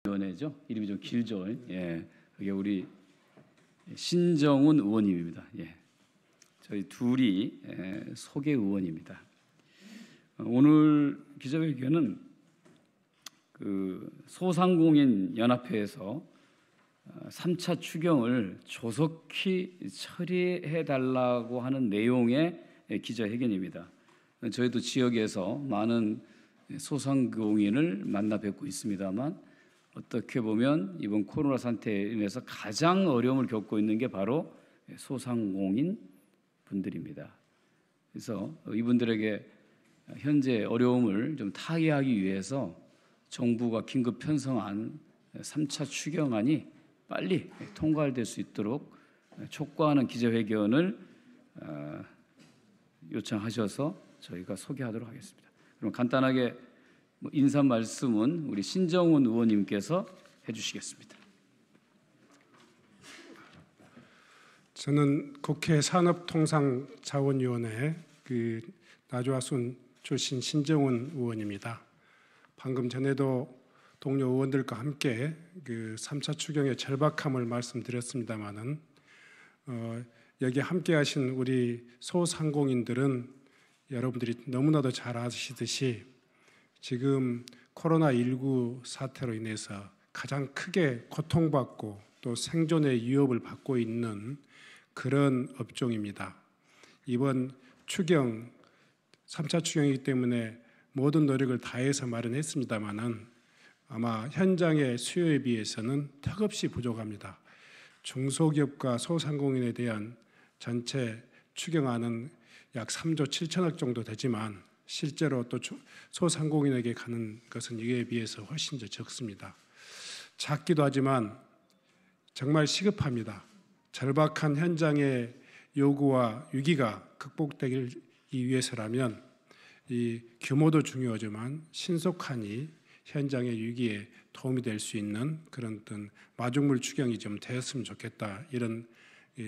위원회죠. 이름이 좀 길죠. 예, 그게 우리 신정훈 의원님입니다. 예, 저희 둘이 소개 의원입니다. 오늘 기자회견은 그 소상공인 연합회에서 3차 추경을 조속히 처리해 달라고 하는 내용의 기자회견입니다. 저희도 지역에서 많은 소상공인을 만나 뵙고 있습니다만 어떻게 보면 이번 코로나 사태에 인해서 가장 어려움을 겪고 있는 게 바로 소상공인 분들입니다. 그래서 이분들에게 현재 어려움을 좀 타개하기 위해서 정부가 긴급 편성한 3차 추경안이 빨리 통과될 수 있도록 촉구하는 기자회견을 요청하셔서 저희가 소개하도록 하겠습니다. 그럼 간단하게 인사 말씀은 우리 신정훈 의원님께서 해주시겠습니다. 저는 국회 산업통상자원위원회 나주화순 출신 신정훈 의원입니다. 방금 전에도 동료 의원들과 함께 3차 추경의 절박함을 말씀드렸습니다마는 여기 함께하신 우리 소상공인들은 여러분들이 너무나도 잘 아시듯이 지금 코로나19 사태로 인해서 가장 크게 고통받고 또 생존의 위협을 받고 있는 그런 업종입니다. 이번 추경 3차 추경이기 때문에 모든 노력을 다해서 마련했습니다마는 아마 현장의 수요에 비해서는 턱없이 부족합니다. 중소기업과 소상공인에 대한 전체 추경안은 약 3조 7천억 정도 되지만 실제로 또 소상공인에게 가는 것은 이에 비해서 훨씬 더 적습니다. 작기도 하지만 정말 시급합니다. 절박한 현장의 요구와 위기가 극복되기 위해서라면 이 규모도 중요하지만 신속하니 현장의 위기에 도움이 될 수 있는 그런 어떤 마중물 추경이 좀 되었으면 좋겠다, 이런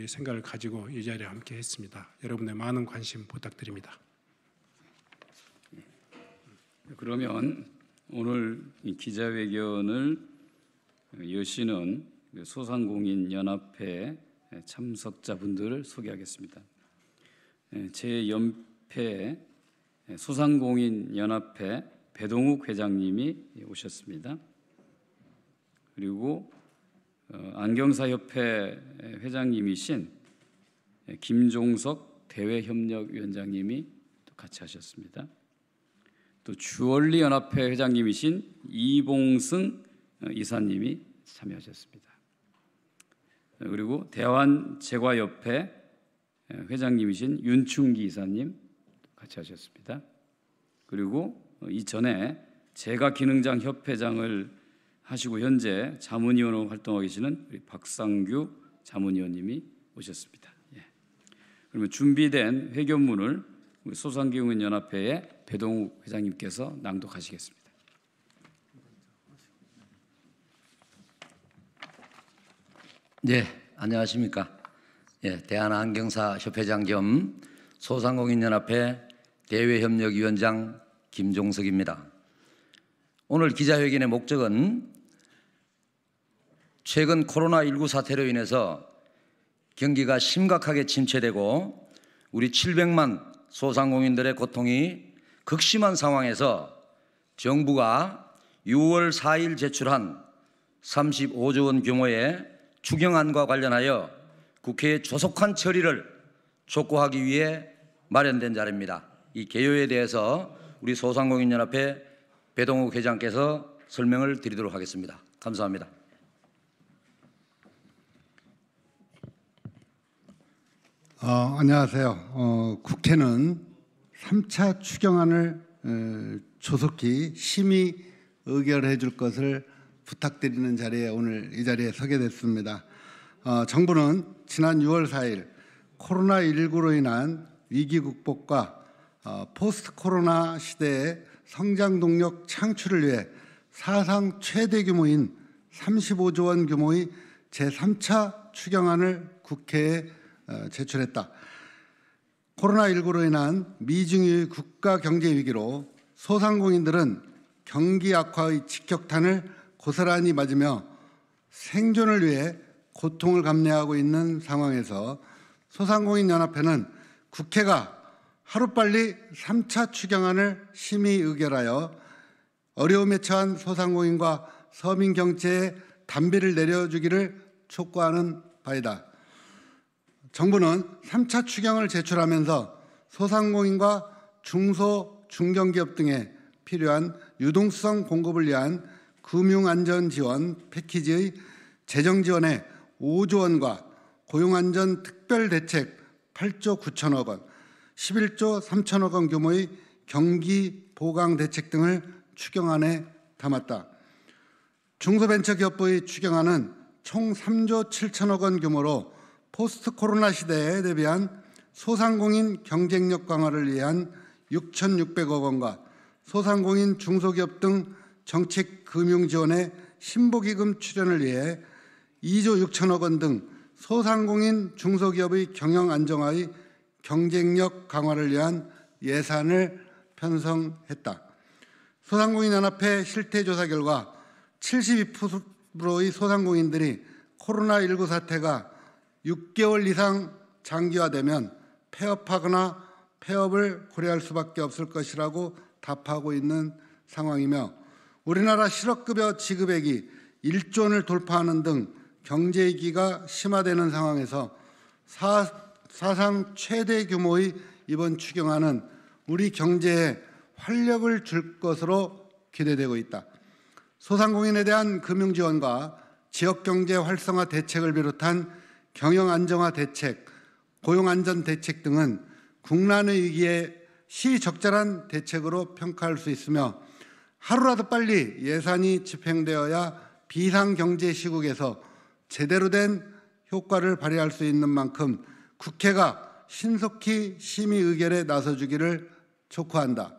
생각을 가지고 이 자리에 함께 했습니다. 여러분의 많은 관심 부탁드립니다. 그러면 오늘 이 기자회견을 여시는 소상공인 연합회 참석자분들을 소개하겠습니다. 제 연패 소상공인 연합회 배동욱 회장님이 오셨습니다. 그리고 안경사협회 회장님이신 김종석 대외협력위원장님이 또 같이 하셨습니다. 또 주얼리 연합회 회장님이신 이봉승 이사님이 참여하셨습니다. 그리고 대환제과협회 회장님이신 윤충기 이사님 같이 하셨습니다. 그리고 이전에 제과기능장 협회장을 하시고 현재 자문위원으로 활동하고 계시는 우리 박상규 자문위원님이 오셨습니다. 예. 그러면 준비된 회견문을 우리 소상공인 연합회의 배동욱 회장님께서 낭독하시겠습니다. 네, 안녕하십니까? 예, 대한안경사협회장 겸 소상공인연합회 대외협력위원장 김종석입니다. 오늘 기자회견의 목적은 최근 코로나19 사태로 인해서 경기가 심각하게 침체되고 우리 700만 소상공인들의 고통이 극심한 상황에서 정부가 6월 4일 제출한 35조 원 규모의 추경안과 관련하여 국회의 조속한 처리를 촉구하기 위해 마련된 자리입니다. 이 개요에 대해서 우리 소상공인연합회 배동욱 회장께서 설명을 드리도록 하겠습니다. 감사합니다. 안녕하세요. 국회는 3차 추경안을 조속히 심의 의결해 줄 것을 부탁드리는 자리에 오늘 이 자리에 서게 됐습니다. 정부는 지난 6월 4일 코로나19로 인한 위기 극복과 포스트 코로나 시대의 성장 동력 창출을 위해 사상 최대 규모인 35조 원 규모의 제3차 추경안을 국회에 제출했다. 코로나19로 인한 미중의 국가 경제 위기로 소상공인들은 경기 악화의 직격탄을 고스란히 맞으며 생존을 위해 고통을 감내하고 있는 상황에서 소상공인연합회는 국회가 하루빨리 3차 추경안을 심의 의결하여 어려움에 처한 소상공인과 서민 경제에 단비를 내려주기를 촉구하는 바이다. 정부는 3차 추경을 제출하면서 소상공인과 중소, 중견기업 등에 필요한 유동성 공급을 위한 금융안전지원 패키지의 재정지원에 5조 원과 고용안전 특별대책 8조 9천억 원, 11조 3천억 원 규모의 경기 보강 대책 등을 추경안에 담았다. 중소벤처기업부의 추경안은 총 3조 7천억 원 규모로 포스트 코로나 시대에 대비한 소상공인 경쟁력 강화를 위한 6,600억 원과 소상공인 중소기업 등 정책 금융 지원의 신보기금 출연을 위해 2조 6천억 원 등 소상공인 중소기업의 경영 안정화의 경쟁력 강화를 위한 예산을 편성했다. 소상공인연합회 실태조사 결과 72%의 소상공인들이 코로나19 사태가 6개월 이상 장기화되면 폐업하거나 폐업을 고려할 수밖에 없을 것이라고 답하고 있는 상황이며 우리나라 실업급여 지급액이 1조 원을 돌파하는 등 경제위기가 심화되는 상황에서 사상 최대 규모의 이번 추경안은 우리 경제에 활력을 줄 것으로 기대되고 있다. 소상공인에 대한 금융지원과 지역경제 활성화 대책을 비롯한 경영안정화 대책, 고용안전 대책 등은 국난의 위기에 시적절한 대책으로 평가할 수 있으며 하루라도 빨리 예산이 집행되어야 비상경제 시국에서 제대로 된 효과를 발휘할 수 있는 만큼 국회가 신속히 심의 의결에 나서주기를 촉구한다.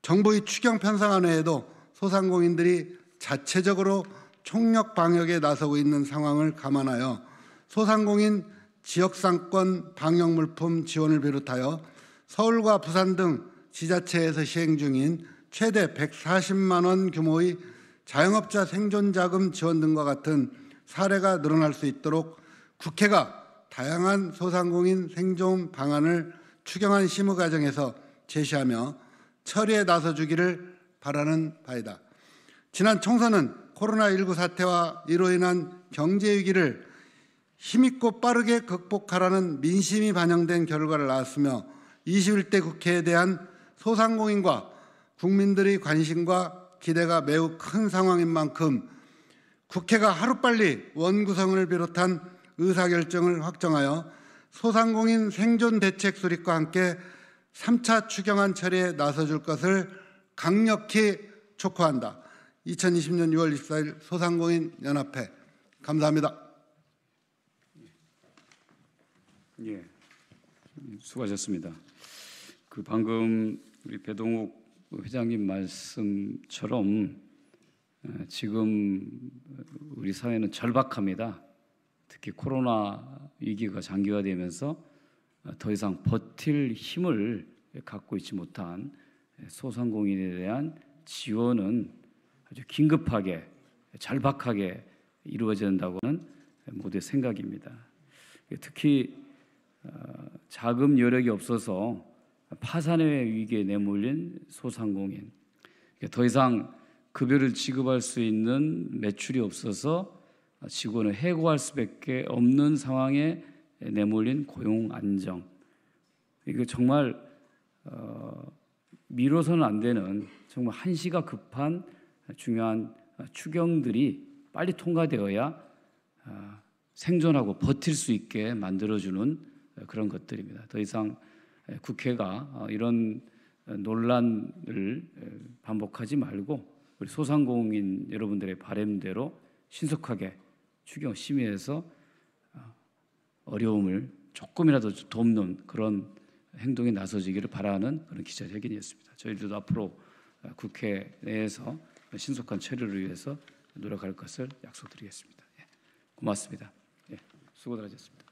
정부의 추경 편성안 외에도 소상공인들이 자체적으로 총력 방역에 나서고 있는 상황을 감안하여 소상공인 지역상권 방역물품 지원을 비롯하여 서울과 부산 등 지자체에서 시행 중인 최대 140만 원 규모의 자영업자 생존자금 지원 등과 같은 사례가 늘어날 수 있도록 국회가 다양한 소상공인 생존 방안을 추경안 심의 과정에서 제시하며 처리에 나서주기를 바라는 바이다. 지난 총선은 코로나19 사태와 이로 인한 경제위기를 힘있고 빠르게 극복하라는 민심이 반영된 결과를 낳았으며 21대 국회에 대한 소상공인과 국민들의 관심과 기대가 매우 큰 상황인 만큼 국회가 하루빨리 원구성을 비롯한 의사결정을 확정하여 소상공인 생존 대책 수립과 함께 3차 추경안 처리에 나서줄 것을 강력히 촉구한다. 2020년 6월 24일 소상공인연합회 감사합니다. 예, 수고하셨습니다. 방금 우리 배동욱 회장님 말씀처럼 지금 우리 사회는 절박합니다. 특히 코로나 위기가 장기화되면서 더 이상 버틸 힘을 갖고 있지 못한 소상공인에 대한 지원은 아주 긴급하게 절박하게 이루어져야 한다고는 모두의 생각입니다. 특히 자금 여력이 없어서 파산의 위기에 내몰린 소상공인, 더 이상 급여를 지급할 수 있는 매출이 없어서 직원을 해고할 수밖에 없는 상황에 내몰린 고용 안정, 이거 정말 미뤄서는 안 되는 정말 한시가 급한 중요한 추경들이 빨리 통과되어야 생존하고 버틸 수 있게 만들어주는 그런 것들입니다. 더 이상 국회가 이런 논란을 반복하지 말고 우리 소상공인 여러분들의 바람대로 신속하게 추경 심의해서 어려움을 조금이라도 돕는 그런 행동에 나서지기를 바라는 그런 기자회견이었습니다. 저희들도 앞으로 국회 내에서 신속한 처리를 위해서 노력할 것을 약속드리겠습니다. 고맙습니다. 수고들 하셨습니다.